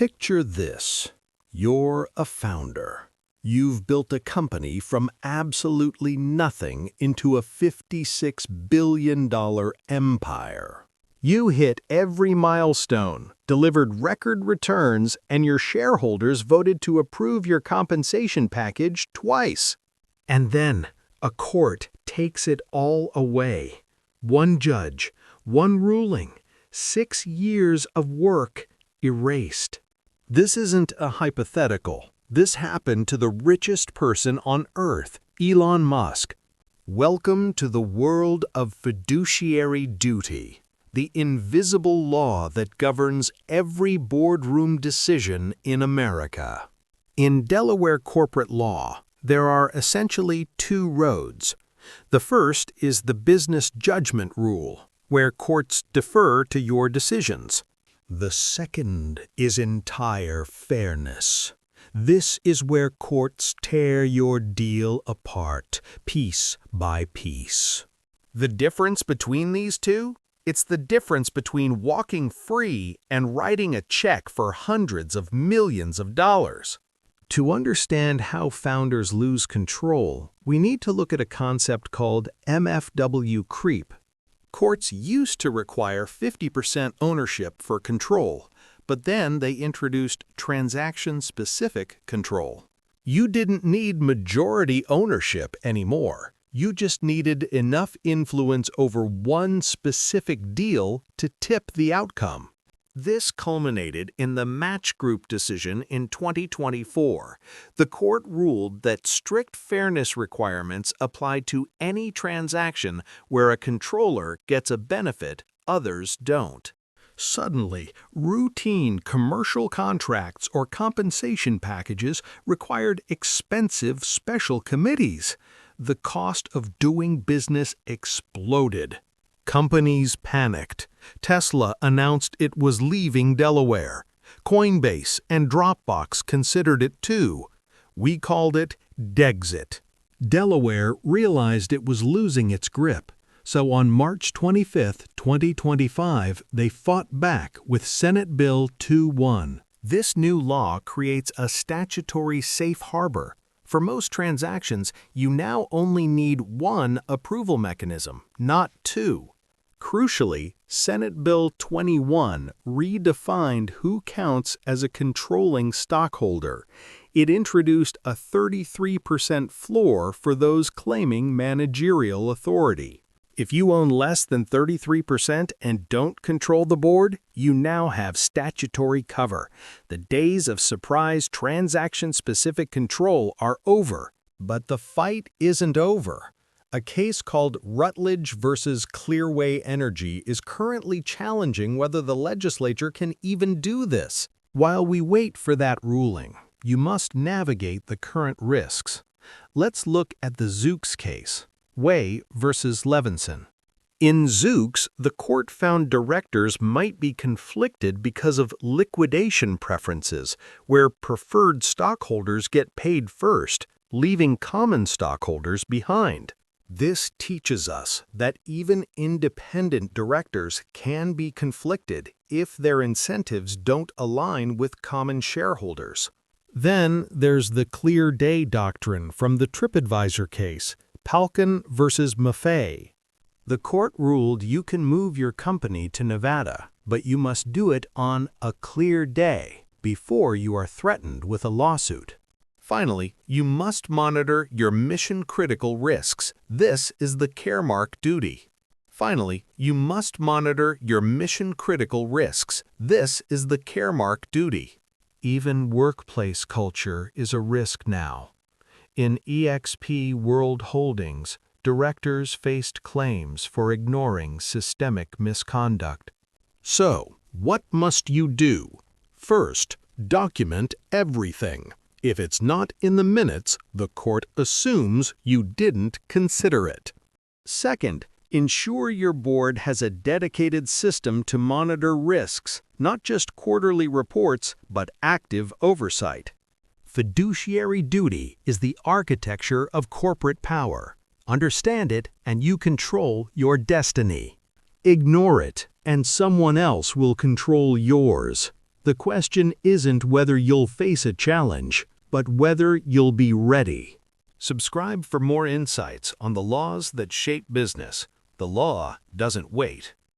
Picture this. You're a founder. You've built a company from absolutely nothing into a $56 billion empire. You hit every milestone, delivered record returns, and your shareholders voted to approve your compensation package twice. And then, a court takes it all away. One judge, one ruling, 6 years of work erased. This isn't a hypothetical. This happened to the richest person on Earth, Elon Musk. Welcome to the world of fiduciary duty, the invisible law that governs every boardroom decision in America. In Delaware corporate law, there are essentially 2 roads. The first is the business judgment rule, where courts defer to your decisions. The second is entire fairness. This is where courts tear your deal apart, piece by piece. The difference between these two? It's the difference between walking free and writing a check for hundreds of millions of dollars. To understand how founders lose control, we need to look at a concept called MFW Creep. Courts used to require 50% ownership for control, but then they introduced transaction-specific control. You didn't need majority ownership anymore. You just needed enough influence over one specific deal to tip the outcome. This culminated in the Match Group decision in 2024. The court ruled that strict fairness requirements applied to any transaction where a controller gets a benefit others don't. Suddenly, routine commercial contracts or compensation packages required expensive special committees. The cost of doing business exploded. Companies panicked. Tesla announced it was leaving Delaware. Coinbase and Dropbox considered it too. We called it Dexit. Delaware realized it was losing its grip. So on March 25, 2025, they fought back with Senate Bill 2-1. This new law creates a statutory safe harbor. For most transactions, you now only need 1 approval mechanism, not 2. Crucially, Senate Bill 21 redefined who counts as a controlling stockholder. It introduced a 33% floor for those claiming managerial authority. If you own less than 33% and don't control the board, you now have statutory cover. The days of surprise transaction-specific control are over. But the fight isn't over. A case called Rutledge versus Clearway Energy is currently challenging whether the legislature can even do this. While we wait for that ruling, you must navigate the current risks. Let's look at the Zooks case. Way versus Levinson. In Zooks, the court found directors might be conflicted because of liquidation preferences, where preferred stockholders get paid first, leaving common stockholders behind. This teaches us that even independent directors can be conflicted if their incentives don't align with common shareholders. Then there's the clear day doctrine from the TripAdvisor case. Palkin versus Maffei. The court ruled you can move your company to Nevada, but you must do it on a clear day before you are threatened with a lawsuit. Finally, you must monitor your mission-critical risks. This is the Caremark duty. Finally, you must monitor your mission-critical risks. This is the Caremark duty. Even workplace culture is a risk now. In eXp World Holdings, directors faced claims for ignoring systemic misconduct. So, what must you do? First, document everything. If it's not in the minutes, the court assumes you didn't consider it. Second, ensure your board has a dedicated system to monitor risks, not just quarterly reports, but active oversight. Fiduciary duty is the architecture of corporate power. Understand it, and you control your destiny. Ignore it, and someone else will control yours. The question isn't whether you'll face a challenge, but whether you'll be ready. Subscribe for more insights on the laws that shape business. The law doesn't wait.